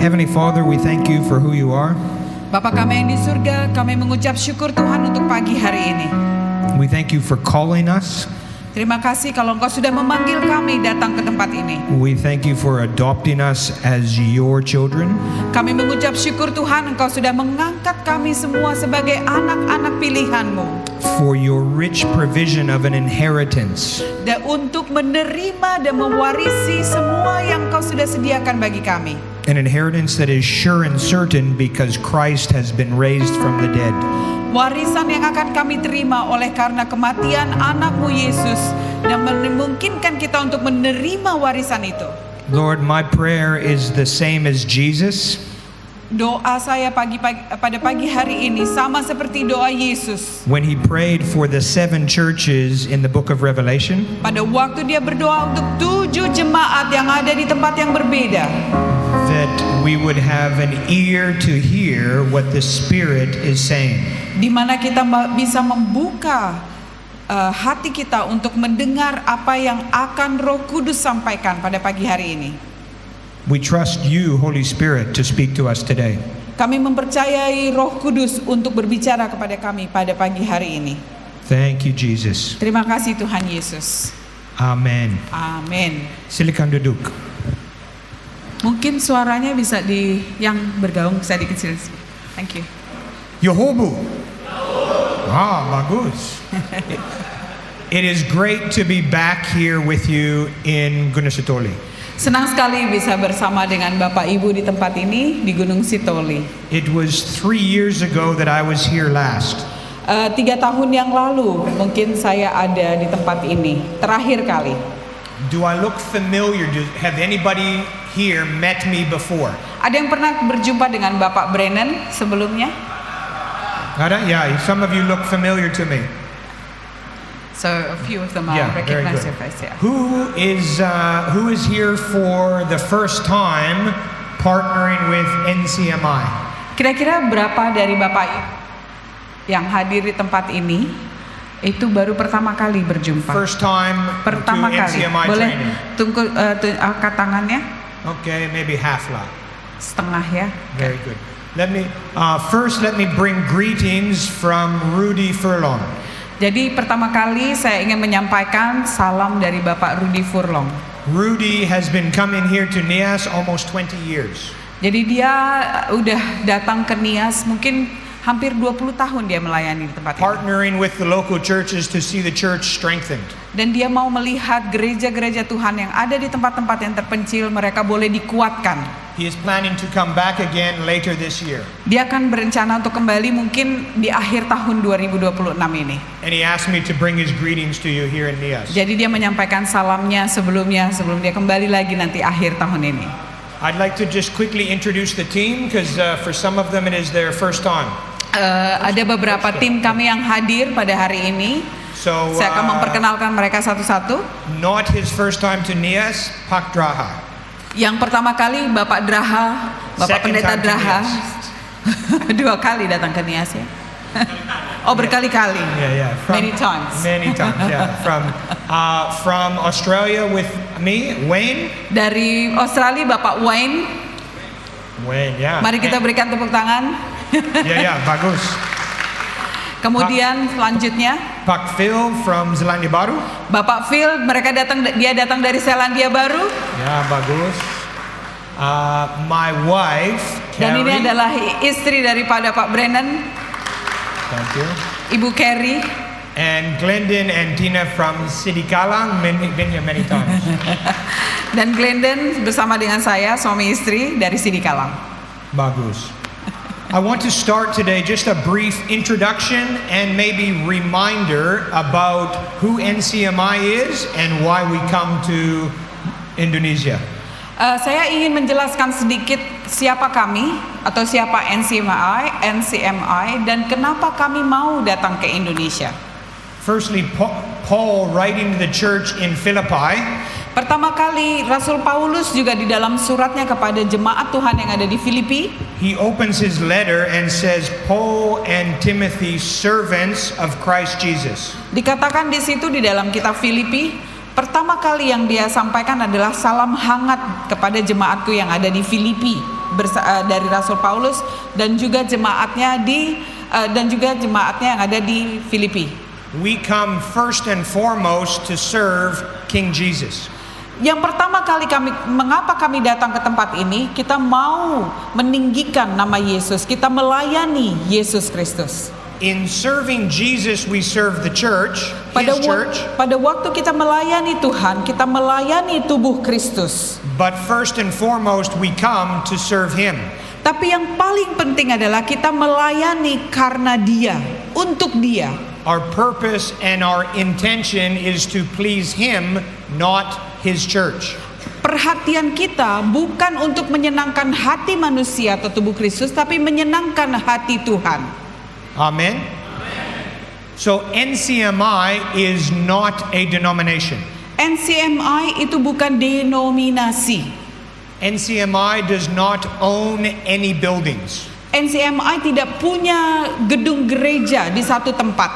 Heavenly Father, we thank you for who you are. Bapa kami yang di surga, kami mengucap syukur Tuhan untuk pagi hari ini. We thank you for calling us. Terima kasih kalau Engkau sudah memanggil kami datang ke tempat ini. We thank you for adopting us as your children. Kami mengucap syukur Tuhan, Engkau sudah mengangkat kami semua sebagai anak-anak pilihan-Mu. For your rich provision of an inheritance. Dan untuk menerima dan mewarisi semua yang Engkau sudah sediakan bagi kami. An inheritance that is sure and certain because Christ has been raised from the dead. Warisan yang akan kami terima oleh karena kematian anak-Mu Yesus dan memungkinkan kita untuk menerima warisan itu. Lord, my prayer is the same as Jesus. Doa saya pada pagi hari ini sama seperti doa Yesus. When he prayed for the 7 churches in the book of Revelation. Pada waktu dia berdoa untuk 7 jemaat yang ada di tempat yang berbeda. That we would have an ear to hear what the Spirit is saying. Di mana kita bisa membuka hati kita untuk mendengar apa yang akan Roh Kudus sampaikan pada pagi hari ini. We trust you, Holy Spirit, to speak to us today. Kami mempercayai Roh Kudus untuk berbicara kepada kami pada pagi hari ini. Thank you, Jesus. Terima kasih Tuhan Yesus. Amen. Amin. Silakan duduk. Mungkin suaranya bisa yang bergaung bisa dikecilin. Thank you. Yehobu. Bagus. It is great to be back here with you in Gunung Sitoli. Senang sekali bisa bersama dengan Bapak Ibu di tempat ini di Gunung Sitoli. It was 3 years ago that I was here last. 3 tahun yang lalu mungkin saya ada di tempat ini terakhir kali. Do I look familiar? Have anybody here met me before? Ada yang pernah berjumpa dengan Bapak Brennan sebelumnya? Ada? Yeah, some of you look familiar to me. So a few of them are recognize your face. Yeah. Who is here for the first time partnering with NCMI? Kira-kira berapa dari Bapak yang hadir di tempat ini itu baru pertama kali berjumpa? First time pertama to kali. NCMI Boleh training. angkat tangannya? Okay, maybe half lah. Setengah ya. Very good. Let me bring greetings from Rudy Furlong. Jadi pertama kali saya ingin menyampaikan salam dari Bapak Rudy Furlong. Rudy has been coming here to NIAS almost 20 years. Jadi dia udah datang ke NIAS mungkin hampir 20 tahun dia melayani di tempat ini. Partnering with the local churches to see the church strengthened. Dan dia mau melihat gereja-gereja Tuhan yang ada di tempat-tempat yang terpencil mereka boleh dikuatkan. He is planning to come back again later this year. Dia akan berencana untuk kembali mungkin di akhir tahun 2026 ini. And he asked me to bring his greetings to you here in NIAS. Jadi dia menyampaikan salamnya sebelum dia kembali lagi nanti akhir tahun ini. I'd like to just quickly introduce the team because for some of them it is their first time. Ada beberapa tim kami yang hadir pada hari ini. So, saya akan memperkenalkan mereka satu-satu. Not his first time to NIAS, Pak Draha. Yang pertama kali Bapak Draha, Bapak Pendeta Draha, 2 kali datang ke NIAS ya. Oh berkali-kali. Yeah. Many times. Many times, yeah. From Australia with me, Wayne. Dari Australia Bapak Wayne. Wayne, yeah. Mari kita berikan tepuk tangan. Yeah, bagus. Kemudian selanjutnya Pak Phil from Zelandia Baru. Bapak Phil, dia datang dari Selandia Baru. Ya, bagus. My wife, Carrie. Dan ini adalah istri daripada Pak Brennan. Thank you. Ibu Carrie. And Glendon and Tina from Sidikalang, been here many times. Dan Glendon bersama dengan saya, suami istri dari Sidikalang. Bagus. I want to start today just a brief introduction and maybe reminder about who NCMI is and why we come to Indonesia. Saya ingin menjelaskan sedikit siapa kami atau siapa NCMI dan kenapa kami mau datang ke Indonesia. Firstly, Paul writing to the church in Philippi. Pertama kali Rasul Paulus juga di dalam suratnya kepada jemaat Tuhan yang ada di Filipi. He opens his letter and says, Paul and Timothy, servants of Christ Jesus. Dikatakan di situ di dalam kitab Filipi, pertama kali yang dia sampaikan adalah salam hangat kepada jemaatku yang ada di Filipi. dari Rasul Paulus dan juga jemaatnya yang ada di Filipi. We come first and foremost to serve King Jesus. Yang pertama kali mengapa kami datang ke tempat ini, kita mau meninggikan nama Yesus, kita melayani Yesus Kristus. In serving Jesus, we serve the church, His church. Pada waktu kita melayani Tuhan, kita melayani tubuh Kristus. But first and foremost, we come to serve Him. Tapi yang paling penting adalah kita melayani karena Dia, untuk Dia. Our purpose and our intention is to please Him, not His church. Perhatian kita bukan untuk menyenangkan hati manusia atau tubuh Kristus, tapi menyenangkan hati Tuhan. Amen. So NCMI is not a denomination. NCMI itu bukan denominasi. NCMI does not own any buildings. NCMI tidak punya gedung gereja di satu tempat.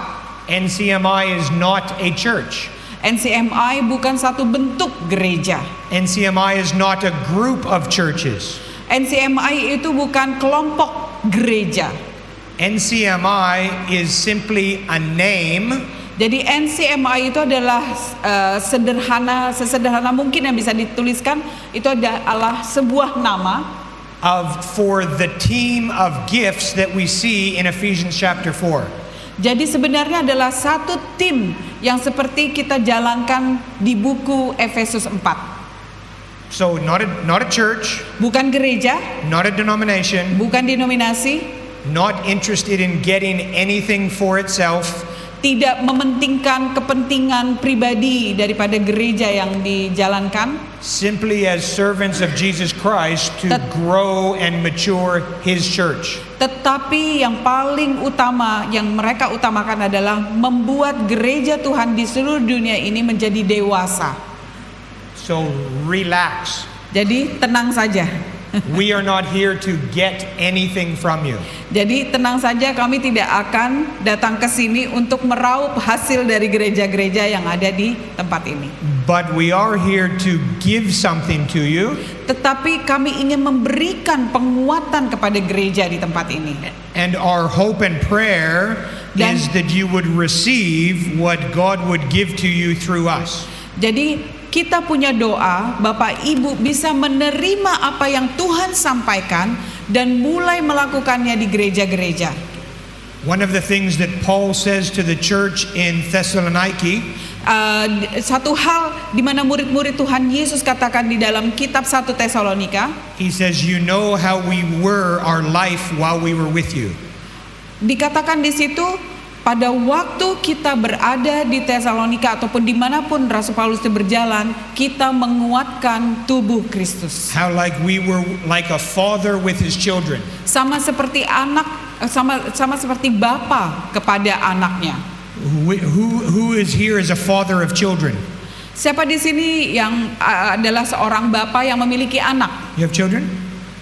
NCMI is not a church. NCMI bukan satu bentuk gereja. NCMI is not a group of churches. NCMI itu bukan kelompok gereja. NCMI is simply a name. Jadi NCMI itu adalah sesederhana mungkin yang bisa dituliskan, itu adalah sebuah nama For the team of gifts that we see in Ephesians chapter 4. Jadi sebenarnya adalah satu tim yang seperti kita jalankan di buku Efesus 4. So not a church, Bukan gereja, not a denomination, bukan denominasi, not interested in getting anything for itself, tidak mementingkan kepentingan pribadi daripada gereja yang dijalankan, simply as servants of Jesus Christ to grow and mature His church. tetapi yang paling utama yang mereka utamakan adalah membuat gereja Tuhan di seluruh dunia ini menjadi dewasa. So relax. Jadi tenang saja. We are not here to get anything from you. Jadi tenang saja, kami tidak akan datang ke sini untuk meraup hasil dari gereja-gereja yang ada di tempat ini. But we are here to give something to you. Tetapi kami ingin memberikan penguatan kepada gereja di tempat ini. And our hope and prayer is that you would receive what God would give to you through us. Jadi kita punya doa, Bapak Ibu bisa menerima apa yang Tuhan sampaikan dan mulai melakukannya di gereja-gereja. One of the things that Paul says to the church in Thessaloniki, Satu hal di mana murid-murid Tuhan Yesus katakan di dalam kitab 1 Tesalonika, he says, you know how we were our life while we were with you. dikatakan di situ, pada waktu kita berada di Tesalonika ataupun dimanapun Rasul Paulus itu berjalan, kita menguatkan tubuh Kristus. How like we were like a father with his children. Sama seperti sama seperti bapa kepada anaknya. Who is here as a father of children? Siapa di sini yang adalah seorang bapa yang memiliki anak? You have children?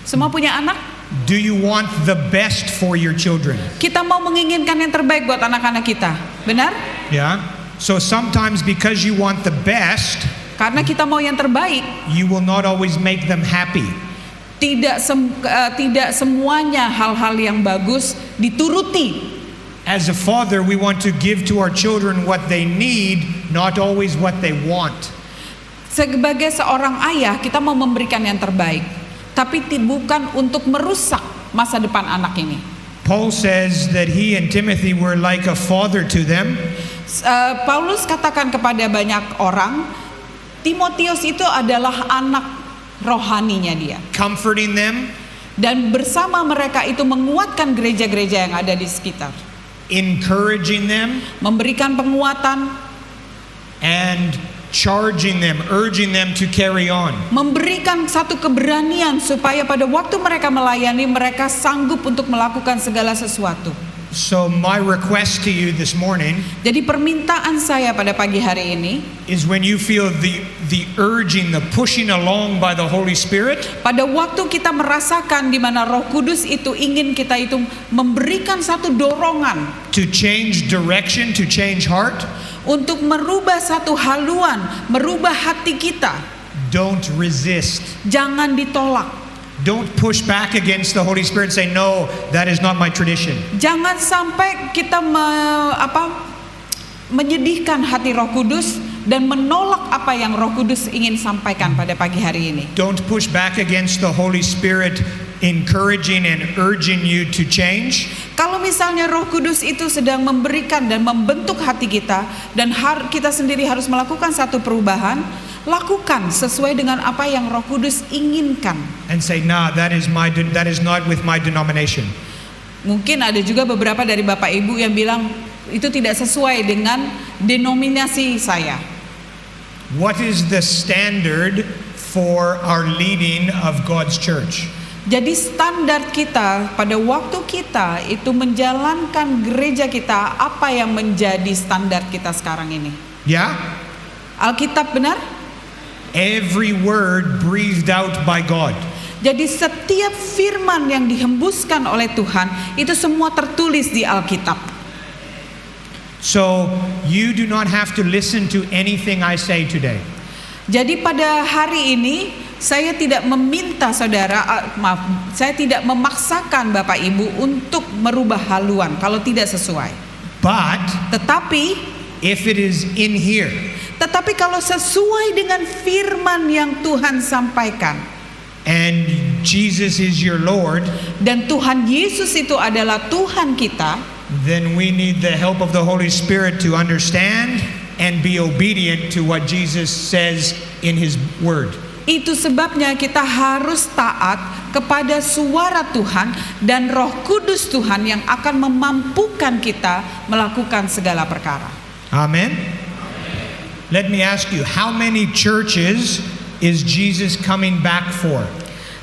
Semua punya anak? Do you want the best for your children? Kita mau menginginkan yang terbaik buat anak-anak kita, benar? Yeah. So sometimes because you want the best, Karena kita mau yang terbaik, you will not always make them happy. tidak semuanya hal-hal yang bagus dituruti. As a father, we want to give to our children what they need, not always what they want. Sebagai seorang ayah, kita mau memberikan yang terbaik, tapi bukan untuk merusak masa depan anak ini. Paul says that he and Timothy were like a father to them. Paulus katakan kepada banyak orang, Timotius itu adalah anak rohaninya dia. Comforting them, Dan bersama mereka itu menguatkan gereja-gereja yang ada di sekitar. encouraging them, Memberikan penguatan, and charging them, urging them to carry on. memberikan satu keberanian supaya pada waktu mereka melayani, mereka sanggup untuk melakukan segala sesuatu. So my request to you this morning Jadi permintaan saya pada pagi hari ini, is when you feel the urging, the pushing along by the Holy Spirit, pada waktu kita merasakan di mana Roh Kudus itu ingin kita itu memberikan satu dorongan to change direction, to change heart, untuk merubah satu haluan, merubah hati kita, don't resist. jangan ditolak. don't push back against the Holy Spirit and say, no, that is not my tradition. Jangan sampai kita menyedihkan hati Roh Kudus dan menolak apa yang Roh Kudus ingin sampaikan pada pagi hari ini. Don't push back against the Holy Spirit encouraging and urging you to change. Kalau misalnya Roh Kudus itu sedang memberikan dan membentuk hati kita dan kita sendiri harus melakukan satu perubahan, lakukan sesuai dengan apa yang Roh Kudus inginkan. And say, nah, that is not with my denomination. Mungkin ada juga beberapa dari Bapak Ibu yang bilang itu tidak sesuai dengan denominasi saya. What is the standard for our leading of God's church? Jadi standar kita pada waktu kita itu menjalankan gereja kita, apa yang menjadi standar kita sekarang ini? Yeah? Alkitab benar? Every word breathed out by God. Jadi setiap firman yang dihembuskan oleh Tuhan itu semua tertulis di Alkitab. So you do not have to listen to anything I say today. Jadi pada hari ini saya tidak meminta saya tidak memaksakan Bapak Ibu untuk merubah haluan kalau tidak sesuai. But Tetapi if it is in here, kalau sesuai dengan firman yang Tuhan sampaikan, and Jesus is your Lord, dan Tuhan Yesus itu adalah Tuhan kita, then we need the help of the Holy Spirit to understand and be obedient to what Jesus says in His Word. itu sebabnya kita harus taat kepada suara Tuhan dan Roh Kudus Tuhan yang akan memampukan kita melakukan segala perkara. Amen. Let me ask you, how many churches is Jesus coming back for?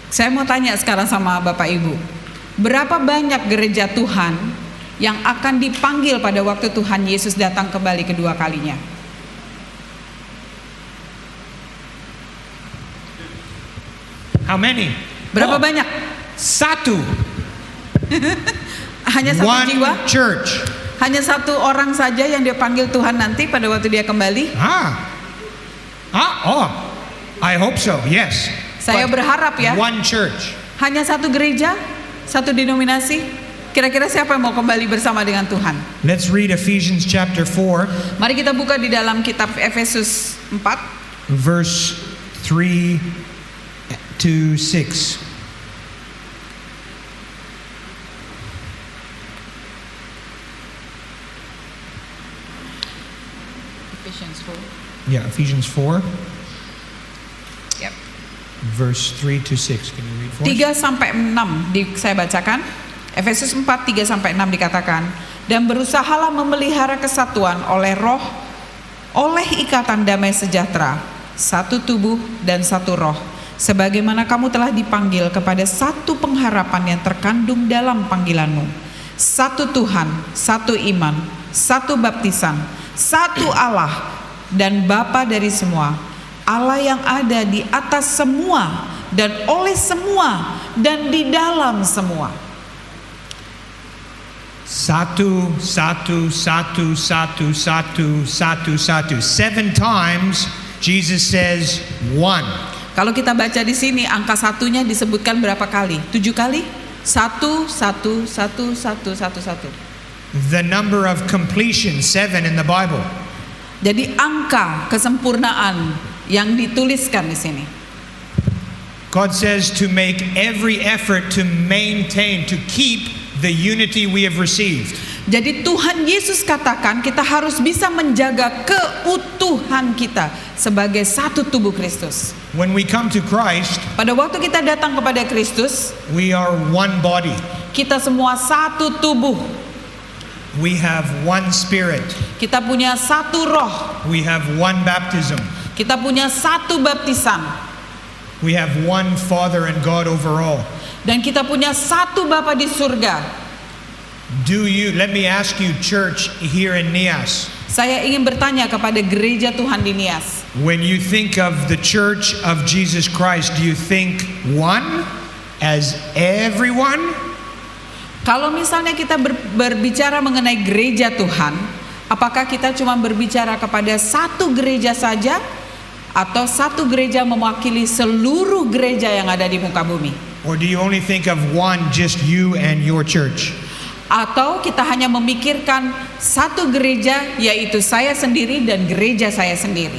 Saya mau tanya sekarang sama Bapak Ibu, berapa banyak gereja Tuhan yang akan dipanggil pada waktu Tuhan Yesus datang kembali kedua kalinya? How many? Berapa banyak? Satu. Hanya satu One jiwa? church. Hanya satu orang saja yang dipanggil Tuhan nanti pada waktu dia kembali? I hope so, yes. Saya But berharap ya. one church. Hanya satu gereja, satu denominasi. Kira-kira siapa yang mau kembali bersama dengan Tuhan? Let's read Ephesians chapter 4, Mari kita buka di dalam kitab Efesus 4 verse 3 to 6. Ephesians 4. Yeah, Ephesians 4, Yep. verse 3 to 6. Can you read for us? 3 sampai 6 saya bacakan. Efesus 4 3 sampai 6 dikatakan, dan berusahalah memelihara kesatuan oleh roh, oleh ikatan damai sejahtera, satu tubuh dan satu roh, sebagaimana kamu telah dipanggil kepada satu pengharapan yang terkandung dalam panggilanmu. Satu Tuhan, satu iman, satu baptisan, satu Allah dan Bapa dari semua, Allah yang ada di atas semua dan oleh semua dan di dalam semua. Satu, satu, satu, satu, satu, satu, satu. 7 times Jesus says one. Kalau kita baca di sini angka satunya disebutkan berapa kali? 7 kali? 1, 1, 1, 1, 1, 1. The number of completion, 7 in the Bible. Jadi angka kesempurnaan yang dituliskan di sini. God says to make every effort to maintain, to keep the unity we have received. Jadi Tuhan Yesus katakan kita harus bisa menjaga keutuhan kita sebagai satu tubuh Kristus. When we come to Christ, Pada waktu kita datang kepada Kristus, we are one body. kita semua satu tubuh. We have one spirit. Kita punya satu roh. We have one baptism. Kita punya satu baptisan. We have one Father and God over all. Dan kita punya satu Bapa di surga. Let me ask you, church here in Nias, Saya ingin bertanya kepada gereja Tuhan di Nias. when you think of the church of Jesus Christ, do you think one as everyone? Kalau misalnya kita berbicara mengenai gereja Tuhan, apakah kita cuma berbicara kepada satu gereja saja, atau satu gereja mewakili seluruh gereja yang ada di muka bumi? Or do you only think of one, just you and your church? Atau kita hanya memikirkan satu gereja, yaitu saya sendiri dan gereja saya sendiri?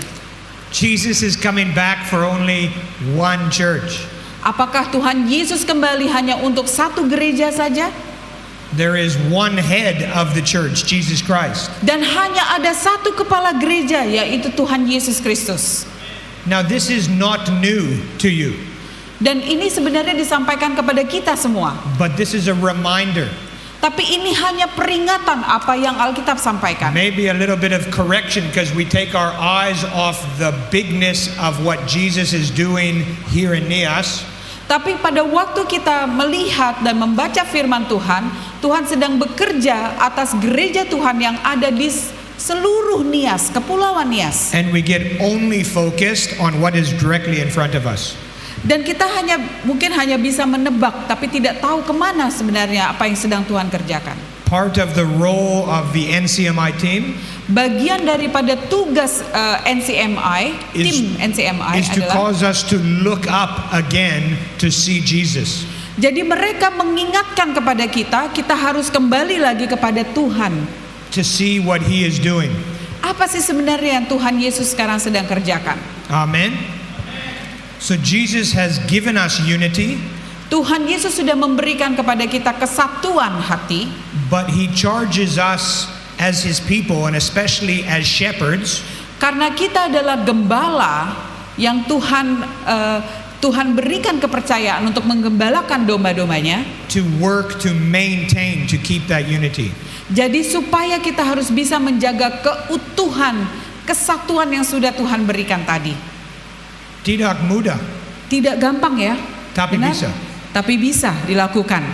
Jesus is coming back for only one church. Apakah Tuhan Yesus kembali hanya untuk satu gereja saja? There is one head of the church, Jesus Christ. Dan hanya ada satu kepala gereja, yaitu Tuhan Yesus Kristus. Now this is not new to you, Dan ini sebenarnya disampaikan kepada kita semua. but this is a reminder. Tapi ini hanya peringatan apa yang Alkitab sampaikan. Maybe a little bit of correction because we take our eyes off the bigness of what Jesus is doing here in Nias. Tapi pada waktu kita melihat dan membaca firman Tuhan, Tuhan sedang bekerja atas gereja Tuhan yang ada di seluruh Nias, kepulauan Nias. And we get only focused on what is directly in front of us. Dan kita mungkin hanya bisa menebak, tapi tidak tahu kemana sebenarnya apa yang sedang Tuhan kerjakan. Part of the role of the NCMI team Bagian daripada tugas NCMI, tim NCMI is to adalah cause us to look up again to see Jesus. jadi mereka mengingatkan kepada kita harus kembali lagi kepada Tuhan. To see what He is doing. Apa sih sebenarnya yang Tuhan Yesus sekarang sedang kerjakan? Amen. So Jesus has given us unity, Tuhan Yesus sudah memberikan kepada kita kesatuan hati, but He charges us as His people and especially as shepherds karena kita adalah gembala yang Tuhan berikan kepercayaan untuk menggembalakan domba-dombanya. to work to maintain, to keep that unity. Jadi supaya kita harus bisa menjaga keutuhan, kesatuan yang sudah Tuhan berikan tadi. Tidak mudah, Tidak gampang ya, tapi benar? bisa. Tapi bisa dilakukan.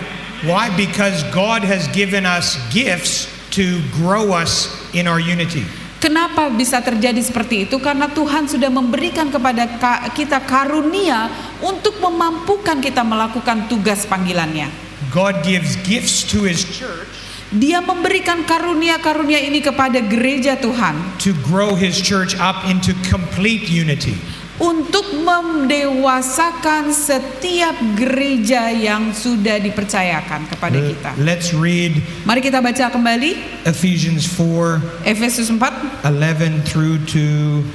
Why? Because God has given us gifts to grow us in our unity. Kenapa bisa terjadi seperti itu? Karena Tuhan sudah memberikan kepada kita karunia untuk memampukan kita melakukan tugas panggilannya. God gives gifts to His church Dia memberikan karunia-karunia ini kepada gereja Tuhan to grow His church up into complete unity. untuk mendewasakan setiap gereja yang sudah dipercayakan kepada kita. Let's read Mari kita baca kembali Ephesians 4, Efesus 4. 11 through to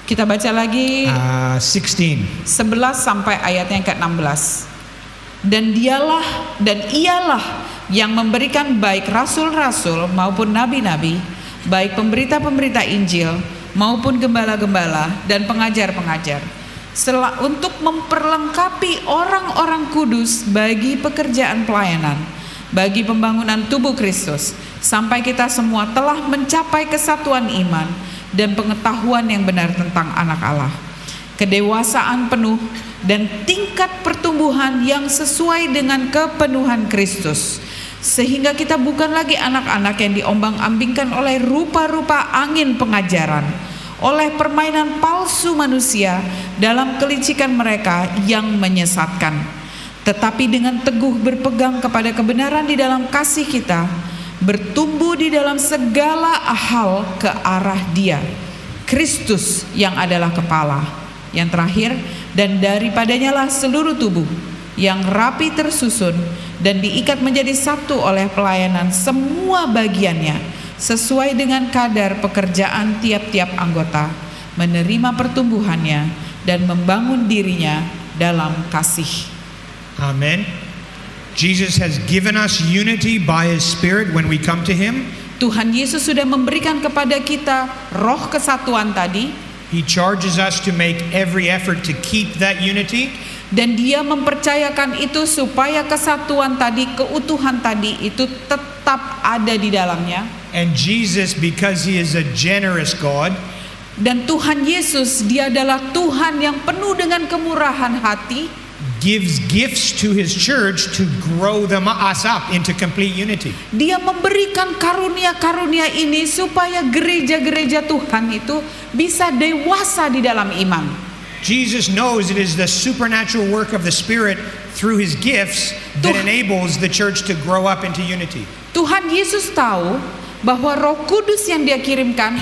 Kita baca lagi 16. 11 sampai ayat yang ke-16. Dan ialah yang memberikan baik rasul-rasul maupun nabi-nabi, baik pemberita-pemberita Injil maupun gembala-gembala dan pengajar-pengajar, untuk memperlengkapi orang-orang kudus bagi pekerjaan pelayanan, bagi pembangunan tubuh Kristus, sampai kita semua telah mencapai kesatuan iman dan pengetahuan yang benar tentang anak Allah, kedewasaan penuh dan tingkat pertumbuhan yang sesuai dengan kepenuhan Kristus, sehingga kita bukan lagi anak-anak yang diombang-ambingkan oleh rupa-rupa angin pengajaran, oleh permainan palsu manusia dalam kelicikan mereka yang menyesatkan, tetapi dengan teguh berpegang kepada kebenaran di dalam kasih kita, bertumbuh di dalam segala hal ke arah Dia, Kristus yang adalah kepala. Yang terakhir, dan daripadanya lah seluruh tubuh yang rapi tersusun dan diikat menjadi satu oleh pelayanan semua bagiannya sesuai dengan kadar pekerjaan tiap-tiap anggota, menerima pertumbuhannya dan membangun dirinya dalam kasih. Amen. Jesus has given us unity by His Spirit when we come to Him. Tuhan Yesus sudah memberikan kepada kita roh kesatuan tadi. He charges us to make every effort to keep that unity. Dan Dia mempercayakan itu supaya kesatuan tadi, keutuhan tadi itu tetap ada di dalamnya. And Jesus, because He is a generous God, Dan Tuhan Yesus, Dia adalah Tuhan yang penuh dengan kemurahan hati, gives gifts to His church to grow us up into complete unity. Dia memberikan karunia-karunia ini supaya gereja-gereja Tuhan itu bisa dewasa di dalam iman. Jesus knows it is the supernatural work of the Spirit through His gifts that enables the church to grow up into unity. Tuhan Yesus tahu bahwa Roh Kudus yang Dia kirimkan,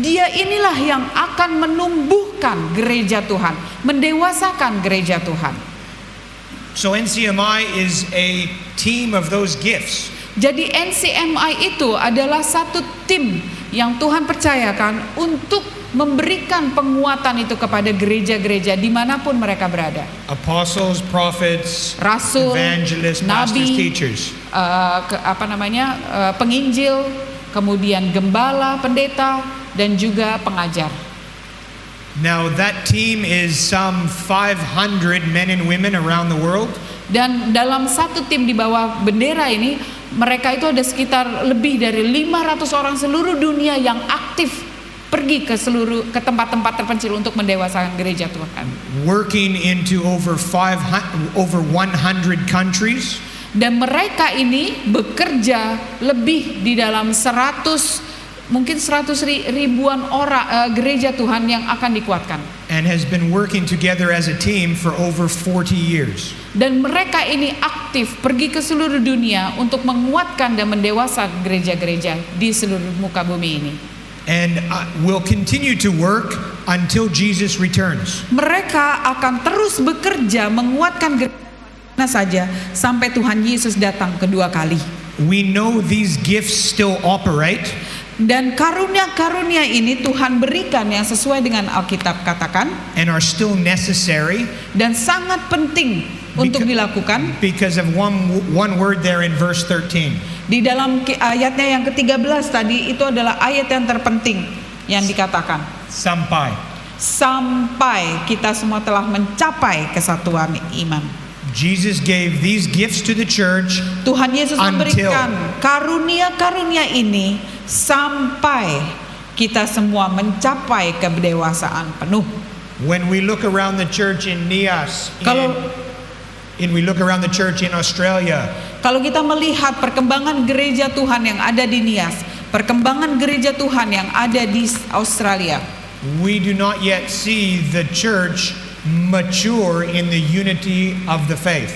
Dia inilah yang akan menumbuhkan gereja Tuhan, mendewasakan gereja Tuhan. So NCMI is a team of those gifts. Jadi NCMI itu adalah satu tim yang Tuhan percayakan untuk memberikan penguatan itu kepada gereja-gereja dimanapun mereka berada. Apostles, prophets, Rasul, evangelists, pastors, nabi, teachers. Penginjil, kemudian gembala, pendeta, dan juga pengajar. Now that team is some 500 men and women around the world. Dan dalam satu tim di bawah bendera ini, mereka itu ada sekitar lebih dari 500 orang seluruh dunia yang aktif pergi ke tempat-tempat terpencil untuk mendewasakan gereja Tuhan. Working into over 100 countries. Dan mereka ini bekerja lebih di dalam 100 ribuan orang gereja Tuhan yang akan dikuatkan. And has been working together as a team for over 40 years. Dan mereka ini aktif pergi ke seluruh dunia untuk menguatkan dan mendewasakan gereja-gereja di seluruh muka bumi ini. And will continue to work until Jesus returns. Mereka akan terus bekerja menguatkan gereja mana saja sampai Tuhan Yesus datang kedua kali. We know these gifts still operate. Dan karunia-karunia ini Tuhan berikan yang sesuai dengan Alkitab katakan, and are still necessary, dan sangat penting untuk dilakukan. Because of one word there in verse 13. Di dalam ayatnya yang ke-13 tadi, itu adalah ayat yang terpenting yang dikatakan. Sampai kita semua telah mencapai kesatuan iman. Jesus gave these gifts to the church. Tuhan Yesus memberikan karunia-karunia ini sampai kita semua mencapai kedewasaan penuh. When we look around the church in Nias, we look around the church in Australia. Kalau kita melihat perkembangan gereja Tuhan yang ada di Nias, perkembangan gereja Tuhan yang ada di Australia, we do not yet see the church mature in the unity of the faith.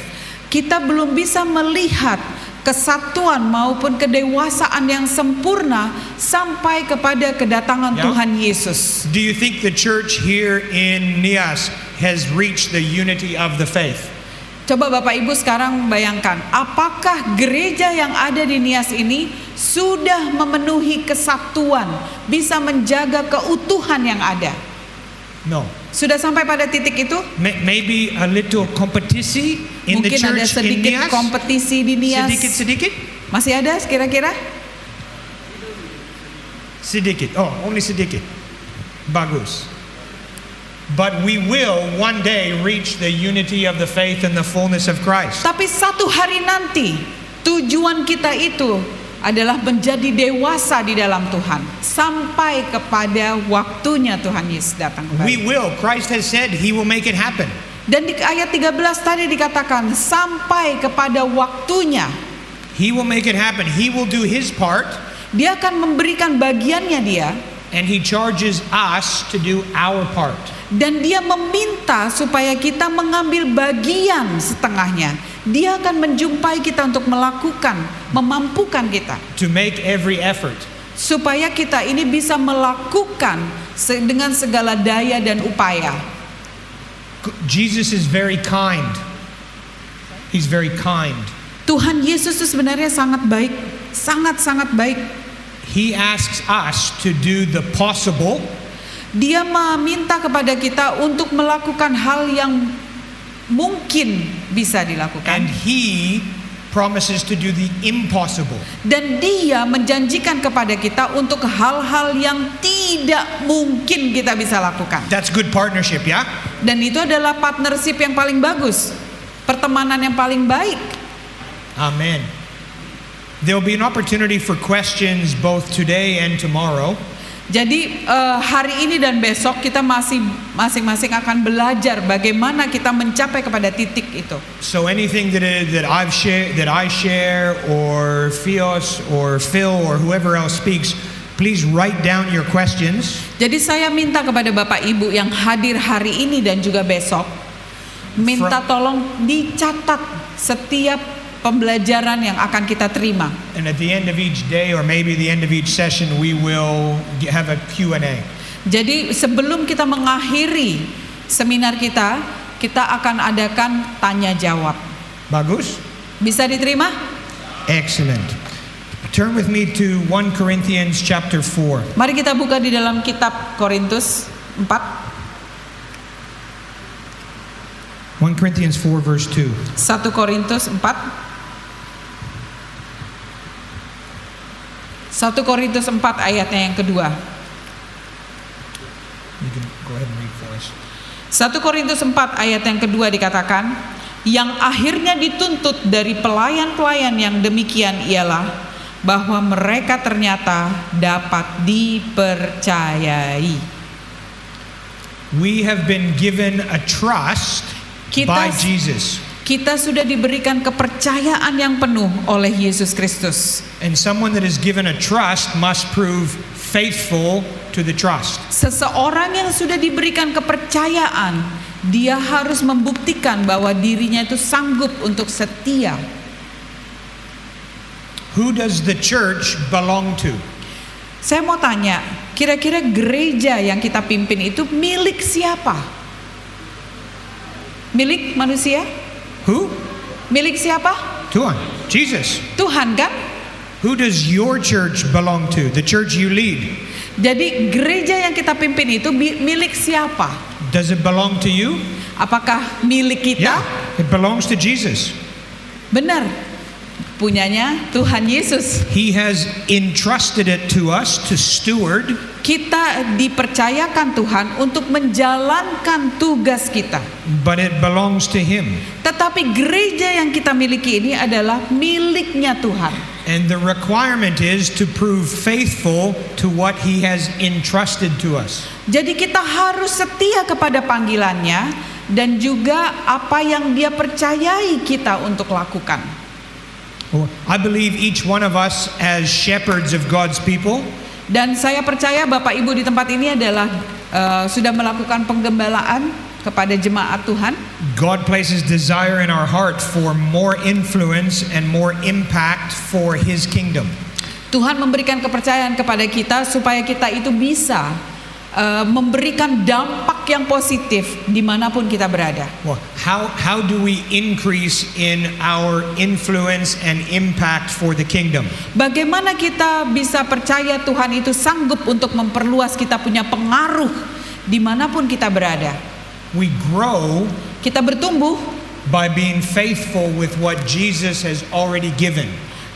Kita belum bisa melihat kesatuan maupun kedewasaan yang sempurna sampai kepada kedatangan Tuhan Yesus. Do you think the church here in Nias has reached the unity of the faith? Coba Bapak Ibu sekarang bayangkan, apakah gereja yang ada di Nias ini sudah memenuhi kesatuan, bisa menjaga keutuhan yang ada? No. Sudah sampai pada titik itu? Maybe a little kompetisi in the church in Nias. Mungkin ada sedikit kompetisi di Nias. Sedikit? Masih ada kira-kira? Sedikit. Oh, only sedikit. Bagus. But we will one day reach the unity of the faith and the fullness of Christ. Tapi satu hari nanti tujuan kita itu adalah menjadi dewasa di dalam Tuhan sampai kepada waktunya Tuhan Yesus datang kembali. We will. Christ has said he will make it happen. Dan di ayat 13 tadi dikatakan sampai kepada waktunya. He will make it happen. He will do his part. Dia akan memberikan bagiannya dia. And he charges us to do our part. Dan dia meminta supaya kita mengambil bagian setengahnya. Dia akan menjumpai kita untuk melakukan, memampukan kita. To make every effort. Supaya kita ini bisa melakukan dengan segala daya dan upaya. Jesus is very kind. He's very kind. Tuhan Yesus itu sebenarnya sangat baik, sangat-sangat baik. He asks us to do the possible. Dia meminta kepada kita untuk melakukan hal yang mungkin bisa dilakukan. And he promises to do the impossible. Dan dia menjanjikan kepada kita untuk hal-hal yang tidak mungkin kita bisa lakukan. That's good partnership, ya? Dan itu adalah partnership yang paling bagus, pertemanan yang paling baik. Amen. There will be an opportunity for questions both today and tomorrow. Jadi hari ini dan besok kita masing-masing akan belajar bagaimana kita mencapai kepada titik itu. So anything that I share, or Fios, or Phil, or whoever else speaks, please write down your questions. Jadi saya minta kepada Bapak Ibu yang hadir hari ini dan juga besok, minta tolong dicatat setiap pembelajaran yang akan kita terima. And at the end of each day, or maybe the end of each session, we will have a Q&A. Jadi sebelum kita mengakhiri seminar kita, kita akan adakan tanya jawab. Bagus? Bisa diterima? Excellent. Turn with me to 1 Corinthians chapter 4. Mari kita buka di dalam kitab Korintus 4. 1 Corinthians 4 verse 2. 1 Korintus 4. 1 Korintus 4 ayatnya yang kedua. You can go ahead and read for us. 1 Korintus 4 ayat yang kedua dikatakan, yang akhirnya dituntut dari pelayan-pelayan yang demikian ialah bahwa mereka ternyata dapat dipercayai. We have been given a trust by Jesus. Kita sudah diberikan kepercayaan yang penuh oleh Yesus Kristus. And someone that is given a trust must prove faithful to the trust. Seseorang yang sudah diberikan kepercayaan, dia harus membuktikan bahwa dirinya itu sanggup untuk setia. Who does the church belong to? Saya mau tanya, kira-kira gereja yang kita pimpin itu milik siapa? Milik manusia? Who? Milik siapa? Tuhan. Jesus. Tuhan kan? Who does your church belong to? The church you lead. Jadi gereja yang kita pimpin itu milik siapa? Does it belong to you? Apakah milik kita? Yeah, it belongs to Jesus. Benar. Punyanya Tuhan Yesus. He has entrusted it to us to steward. Kita dipercayakan Tuhan untuk menjalankan tugas kita. But it belongs to Him. Tetapi gereja yang kita miliki ini adalah miliknya Tuhan. And the requirement is to prove faithful to what He has entrusted to us. Jadi kita harus setia kepada panggilannya dan juga apa yang Dia percayai kita untuk lakukan. I believe each one of us as shepherds of God's people. Dan saya percaya Bapak Ibu di tempat ini adalah sudah melakukan penggembalaan kepada jemaat Tuhan. God places desire in our heart for more influence and more impact for His kingdom. Tuhan memberikan kepercayaan kepada kita supaya kita itu bisa memberikan dampak yang positif dimanapun kita berada. Well, how do we increase in our influence and impact for the kingdom? Bagaimana kita bisa percaya Tuhan itu sanggup untuk memperluas kita punya pengaruh dimanapun kita berada? We grow Kita bertumbuh by being faithful with what Jesus has already given.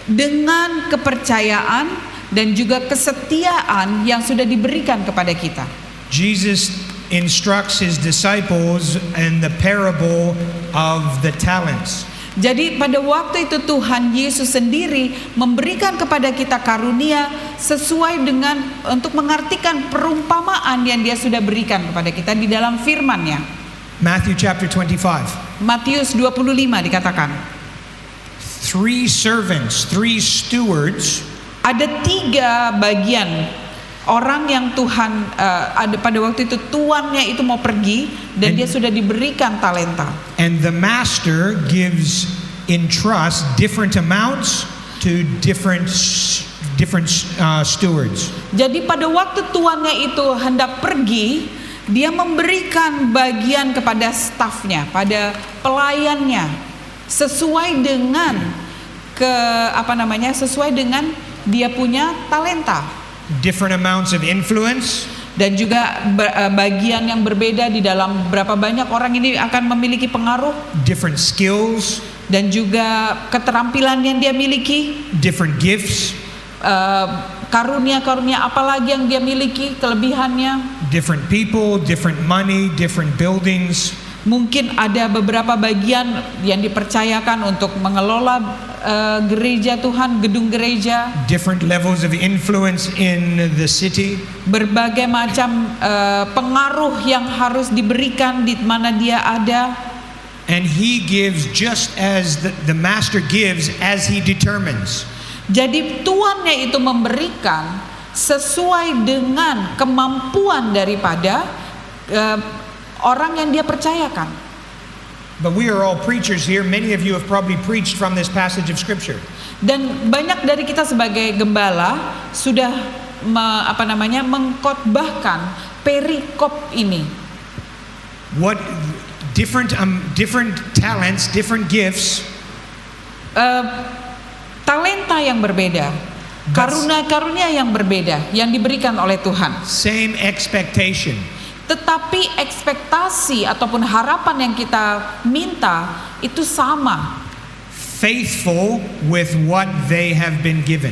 dengan kepercayaan dan juga kesetiaan yang sudah diberikan kepada kita. Jesus instructs His disciples in the parable of the talents. Jadi pada waktu itu Tuhan Yesus sendiri memberikan kepada kita karunia sesuai dengan untuk mengartikan perumpamaan yang Dia sudah berikan kepada kita di dalam firman-Nya. Matthew chapter 25. Matius 25 dikatakan, 3 servants, 3 stewards ada 3 bagian orang yang Tuhan ada pada waktu itu tuannya itu mau pergi dan dia sudah diberikan talenta. and the master gives in trust different amounts to different stewards. Jadi pada waktu tuannya itu hendak pergi, dia memberikan bagian kepada stafnya, pada pelayannya sesuai dengan sesuai dengan dia punya talenta. Different amounts of influence, Dan juga bagian yang berbeda di dalam berapa banyak orang ini akan memiliki pengaruh. different skills, Dan juga keterampilan yang dia miliki. different gifts, Karunia-karunia apalagi yang dia miliki, kelebihannya. different people, different money, different buildings. Mungkin ada beberapa bagian yang dipercayakan untuk mengelola gereja Tuhan, gedung gereja. Different levels of influence in the city. Berbagai macam pengaruh yang harus diberikan di mana dia ada. And He gives just as the master gives as He determines. Jadi tuannya itu memberikan sesuai dengan kemampuan daripada orang yang dia percayakan. But we are all preachers here. Many of you have probably preached from this passage of scripture. Dan banyak dari kita sebagai gembala sudah mengkhotbahkan perikop ini. What different talents, different gifts, talenta yang berbeda, karunia-karunia yang berbeda yang diberikan oleh Tuhan. same expectation. Tetapi ekspektasi ataupun harapan yang kita minta itu sama. Faithful with what they have been given.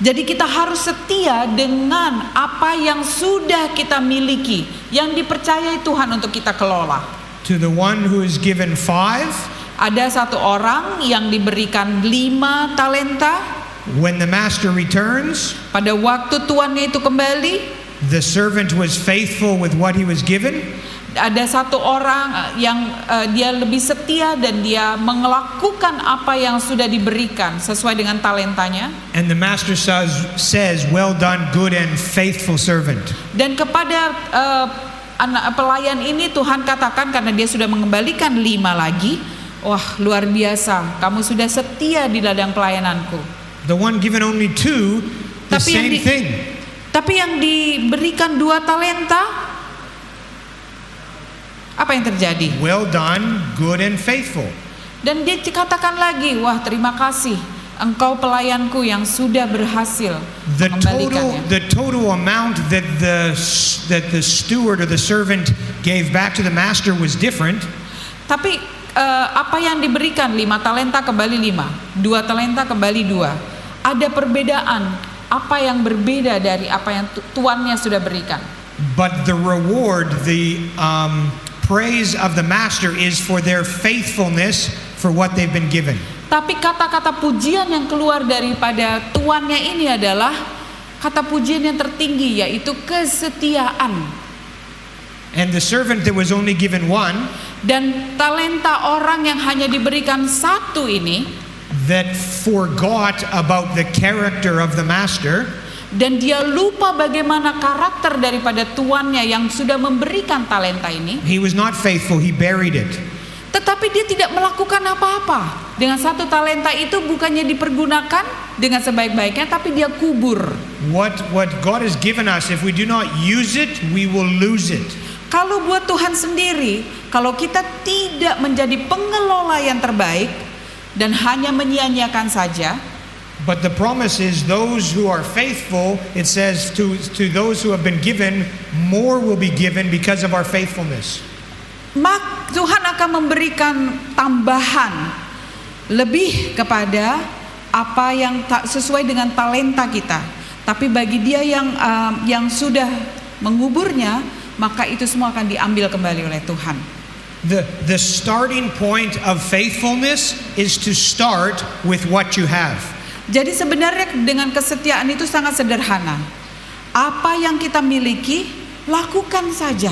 Jadi kita harus setia dengan apa yang sudah kita miliki, yang dipercayai Tuhan untuk kita kelola. To the one who is given 5, Ada satu orang yang diberikan 5 talenta. when the master returns, Pada waktu tuannya itu kembali, the servant was faithful with what he was given. ada satu orang yang dia lebih setia dan dia melakukan apa yang sudah diberikan sesuai dengan talentanya. And the master says, well done, good and faithful servant. Dan kepada anak pelayan ini Tuhan katakan, karena dia sudah mengembalikan 5 lagi, wah luar biasa, kamu sudah setia di ladang pelayananku. The one given only 2, the Tapi yang same thing. Tapi yang diberikan 2 talenta, apa yang terjadi? Well done, good and faithful. Dan dia dikatakan lagi, wah terima kasih, engkau pelayanku yang sudah berhasil mengembalikannya. The total amount that the steward or the servant gave back to the master was different. Tapi apa yang diberikan 5 talenta kembali 5, 2 talenta kembali 2. Ada perbedaan, apa yang berbeda dari apa yang tuannya sudah berikan. But the reward, the praise of the master is for their faithfulness for what they've been given. Tapi kata-kata pujian yang keluar daripada tuannya ini adalah kata pujian yang tertinggi, yaitu kesetiaan. And the servant that was only given 1, Dan talenta orang yang hanya diberikan 1 ini, that forgot about the character of the master, dan dia lupa bagaimana karakter daripada tuannya yang sudah memberikan talenta ini. he was not faithful, he buried it. Tetapi dia tidak melakukan apa-apa dengan 1 talenta itu, bukannya dipergunakan dengan sebaik-baiknya, tapi dia kubur. What God has given us, if we do not use it, we will lose it. Kalau buat Tuhan sendiri, kalau kita tidak menjadi pengelola yang terbaik dan hanya menyia-nyiakan saja, But the promise is those who are faithful, it says to those who have been given, more will be given because of our faithfulness. Tuhan akan memberikan tambahan lebih kepada apa yang tak sesuai dengan talenta kita. Tapi bagi dia yang sudah menguburnya, maka itu semua akan diambil kembali oleh Tuhan. The starting point of faithfulness is to start with what you have. Jadi sebenarnya dengan kesetiaan itu sangat sederhana. Apa yang kita miliki, lakukan saja.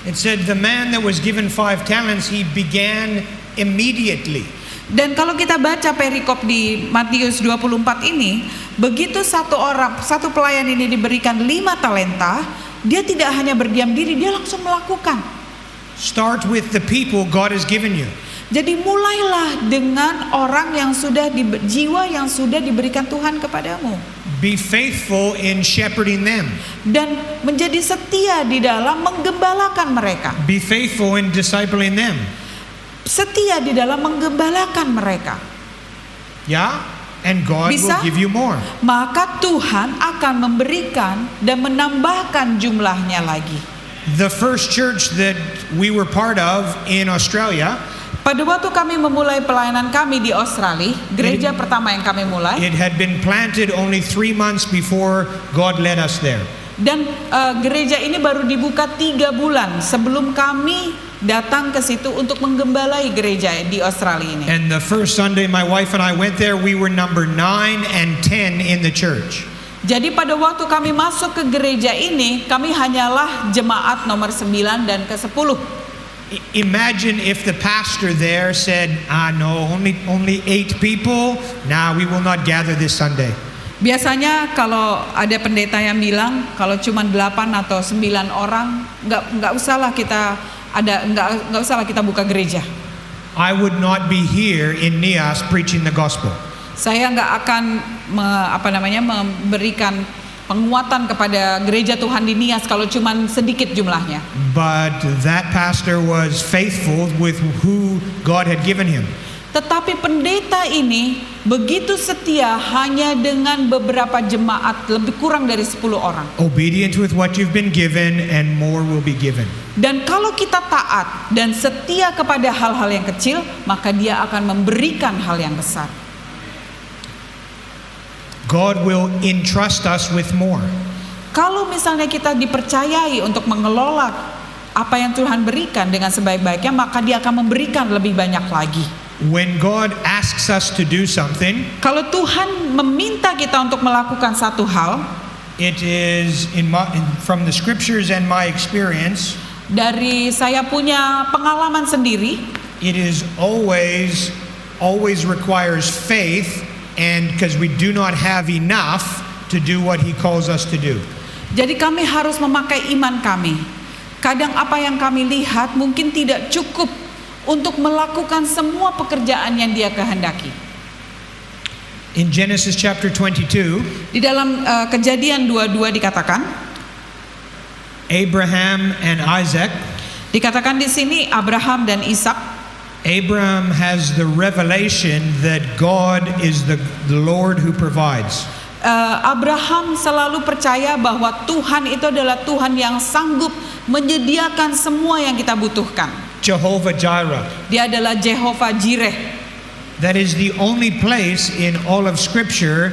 It said the man that was given 5 talents, he began immediately. Dan kalau kita baca perikop di Matius 24 ini, begitu satu pelayan ini diberikan 5 talenta, dia tidak hanya berdiam diri, dia langsung melakukan. Start with the people God has given you. Jadi mulailah dengan orang yang sudah jiwa yang sudah diberikan Tuhan kepadamu. Be faithful in shepherding them. Dan menjadi setia di dalam menggembalakan mereka. Be faithful in discipling them. Setia di dalam menggembalakan mereka. Yeah? And God Bisa? will give you more. Maka Tuhan akan memberikan dan menambahkan jumlahnya lagi. The first church that we were part of in Australia, Pada waktu kami memulai pelayanan kami di Australia, gereja pertama yang kami mulai, it had been planted only 3 months before God led us there. dan gereja ini baru dibuka 3 bulan sebelum kami datang ke situ untuk menggembalai gereja di Australia ini. And the first Sunday my wife and I went there, we were number 9 and 10 in the church. Jadi pada waktu kami masuk ke gereja ini, kami hanyalah jemaat nomor 9 dan ke-10. Imagine if the pastor there said, no, only 8 people. Nah, we will not gather this Sunday. Biasanya kalau ada pendeta yang bilang kalau cuma 8 atau 9 orang, nggak usahlah kita buka gereja. I would not be here in Nias preaching the gospel. Saya nggak akan memberikan penguatan kepada gereja Tuhan di Nias kalau cuman sedikit jumlahnya. But that pastor was faithful with who God had given him. Tetapi pendeta ini begitu setia hanya dengan beberapa jemaat, lebih kurang dari 10 orang. Obedient with what you've been given, and more will be given. Dan kalau kita taat dan setia kepada hal-hal yang kecil, maka Dia akan memberikan hal yang besar. God will entrust us with more. Kalau misalnya kita dipercayai untuk mengelola apa yang Tuhan berikan dengan sebaik-baiknya, maka Dia akan memberikan lebih banyak lagi. When God asks us to do something, Kalau Tuhan meminta kita untuk melakukan satu hal, it is from the scriptures and my experience, dari saya punya pengalaman sendiri, it is always requires faith, and because we do not have enough to do what He calls us to do. jadi kami harus memakai iman kami. Kadang apa yang kami lihat mungkin tidak cukup untuk melakukan semua pekerjaan yang Dia kehendaki. In Genesis chapter 22, Di dalam Kejadian 22 dikatakan, Abraham and Isaac, dikatakan di sini Abraham dan Ishak. Abraham has the revelation that God is the Lord who provides. Abraham selalu percaya bahwa Tuhan itu adalah Tuhan yang sanggup menyediakan semua yang kita butuhkan. Jehovah Jireh. Dia adalah Jehovah Jireh. That is the only place in all of Scripture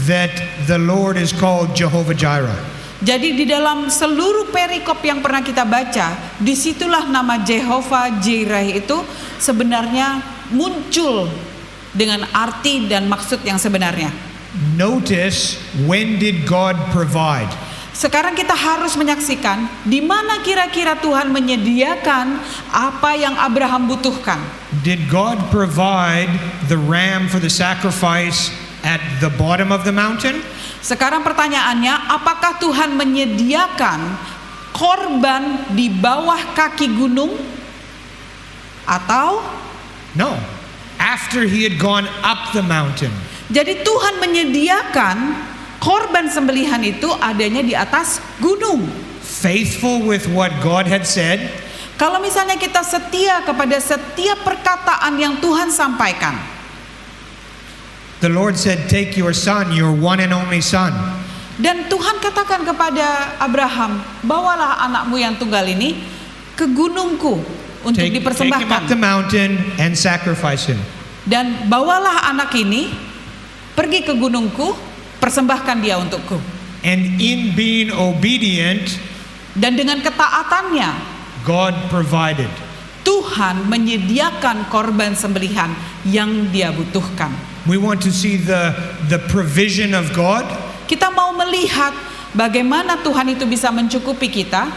that the Lord is called Jehovah Jireh. Jadi di dalam seluruh perikop yang pernah kita baca, disitulah nama Jehovah Jireh itu sebenarnya muncul dengan arti dan maksud yang sebenarnya. Notice, when did God provide? Sekarang kita harus menyaksikan di mana kira-kira Tuhan menyediakan apa yang Abraham butuhkan. Did God provide the ram for the sacrifice at the bottom of the mountain? Sekarang pertanyaannya, apakah Tuhan menyediakan korban di bawah kaki gunung? Atau? No. After he had gone up the mountain. Jadi Tuhan menyediakan korban sembelihan itu adanya di atas gunung. Faithful with what God had said. Kalau misalnya kita setia kepada setiap perkataan yang Tuhan sampaikan. The Lord said, take your son, your one and only son. Dan Tuhan katakan kepada Abraham, bawalah anakmu yang tunggal ini ke gunungku untuk Take him up dipersembahkan. the mountain and sacrifice him. Dan bawalah anak ini pergi ke gunungku, persembahkan dia untukku. And in being obedient, Dan dengan ketaatannya, God provided. Tuhan menyediakan korban sembelihan yang dia butuhkan. We want to see the provision of God. Kita mau melihat bagaimana Tuhan itu bisa mencukupi kita.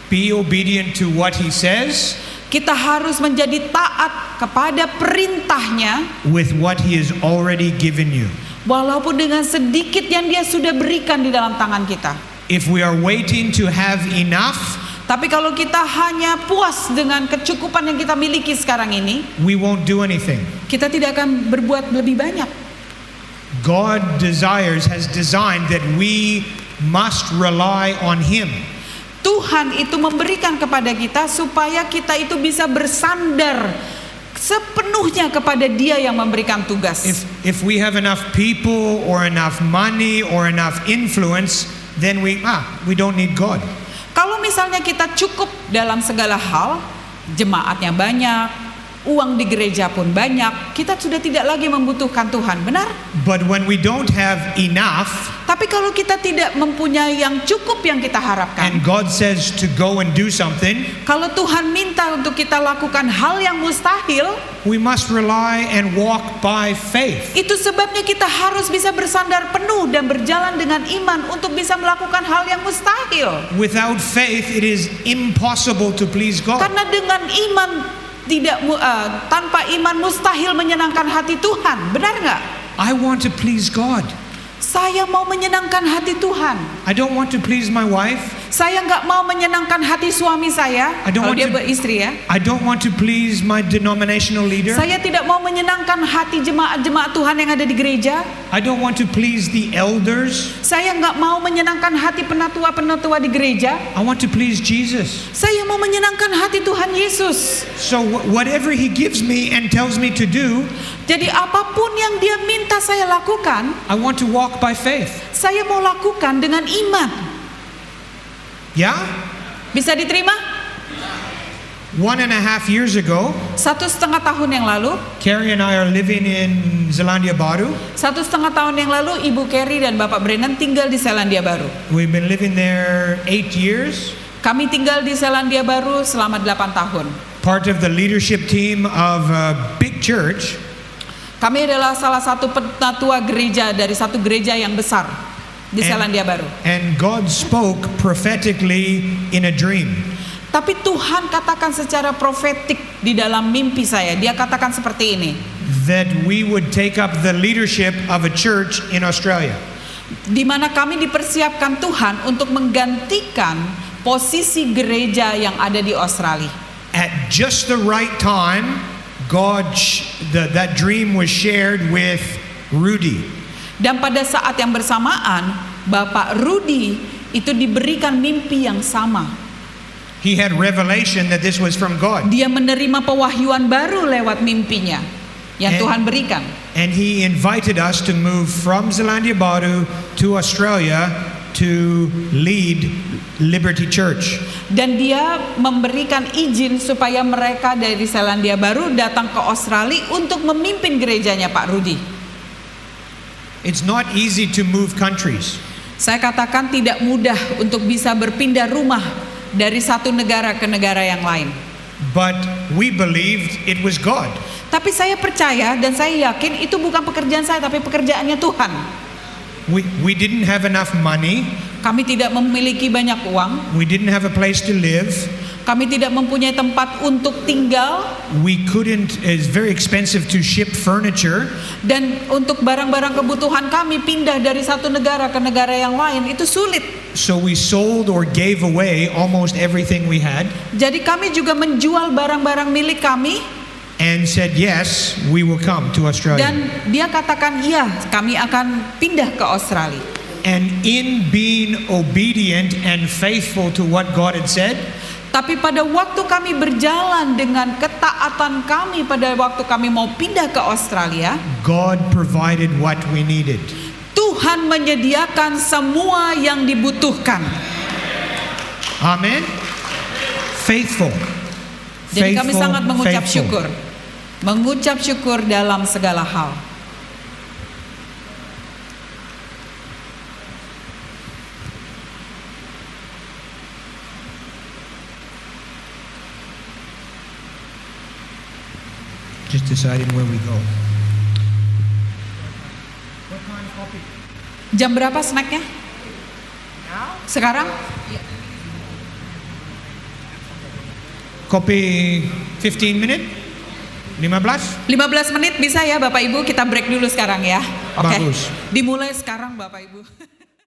Be obedient to what He says Kita harus menjadi taat kepada perintahnya, with what He has already given you. walaupun dengan sedikit yang dia sudah berikan di dalam tangan kita. If we are waiting to have enough, Tapi kalau kita hanya puas dengan kecukupan yang kita miliki sekarang ini, we won't do anything. kita tidak akan berbuat lebih banyak. God has designed that we must rely on Him. Tuhan itu memberikan kepada kita supaya kita itu bisa bersandar sepenuhnya kepada Dia yang memberikan tugas. If we have enough people or enough money or enough influence, then we don't need God. Kalau misalnya kita cukup dalam segala hal, jemaatnya banyak, uang di gereja pun banyak, kita sudah tidak lagi membutuhkan Tuhan, benar? But when we don't have enough, Tapi kalau kita tidak mempunyai yang cukup yang kita harapkan, and God says to go and do something, kalau Tuhan minta untuk kita lakukan hal yang mustahil, we must rely and walk by faith. itu sebabnya kita harus bisa bersandar penuh dan berjalan dengan iman untuk bisa melakukan hal yang mustahil. Without faith, it is impossible to please God. Karena dengan iman tanpa iman mustahil menyenangkan hati Tuhan, benar nggak? I want to please God. Saya mau menyenangkan hati Tuhan. I don't want to please my wife. Saya nggak mau menyenangkan hati suami saya. I don't Kalau want dia to- beristri ya. I don't want to please my denominational leader. Saya tidak mau menyenangkan hati jemaat-jemaat Tuhan yang ada di gereja. I don't want to please the elders. Saya nggak mau menyenangkan hati penatua-penatua di gereja. I want to please Jesus. Saya mau menyenangkan hati Tuhan Yesus. So whatever he gives me and tells me to do, Jadi apapun yang dia minta saya lakukan, I want to walk by faith. saya mau lakukan dengan iman. Yeah? Bisa diterima? 1.5 years ago, 1,5 tahun yang lalu, Carrie and I are living in Zeelandia Baru. 1,5 tahun yang lalu, Ibu Carrie dan Bapak Brennan tinggal di Selandia Baru. We've been living there 8 years. Kami tinggal di Selandia Baru selama 8 tahun. Part of the leadership team of a big church. Kami adalah salah satu penatua gereja dari satu gereja yang besar di Selandia Baru. And God spoke prophetically in a dream. Tapi Tuhan katakan secara profetik di dalam mimpi saya. Dia katakan seperti ini. That we would take up the leadership of a church in Australia. Di mana kami dipersiapkan Tuhan untuk menggantikan posisi gereja yang ada di Australia. At just the right time, that dream was shared with Rudy. Dan pada saat yang bersamaan, Bapak Rudy itu diberikan mimpi yang sama. He had revelation that this was from God. Dia menerima pewahyuan baru lewat mimpinya yang Tuhan berikan. And he invited us to move from Zeelandia Baru to Australia to lead Liberty Church. Dan dia memberikan izin supaya mereka dari Selandia Baru datang ke Australia untuk memimpin gerejanya Pak Rudy. It's not easy to move countries. Saya katakan tidak mudah untuk bisa berpindah rumah dari satu negara ke negara yang lain. But we believed it was God. Tapi saya percaya dan saya yakin itu bukan pekerjaan saya tapi pekerjaannya Tuhan. We didn't have enough money. Kami tidak memiliki banyak uang. We didn't have a place to live. Kami tidak mempunyai tempat untuk tinggal. We couldn't, it's very expensive to ship furniture. Dan untuk barang-barang kebutuhan kami pindah dari satu negara ke negara yang lain itu sulit. So we sold or gave away almost everything we had. Jadi kami juga menjual barang-barang milik kami. And said, yes, we will come to Australia. Dan dia katakan, iya, kami akan pindah ke Australia. And in being obedient and faithful to what God had said, tapi pada waktu kami berjalan dengan ketaatan kami pada waktu kami mau pindah ke Australia, God provided what we needed. Tuhan menyediakan semua yang dibutuhkan. Amen. Faithful. Jadi kami Faithful, sangat mengucap faithful. syukur. Mengucap syukur dalam segala hal. Just deciding where we go. Jam berapa snacknya? Sekarang? Kopi 15 minute? 15? 15 menit bisa ya Bapak Ibu, kita break dulu sekarang ya. Oke. Bagus. Dimulai sekarang Bapak Ibu.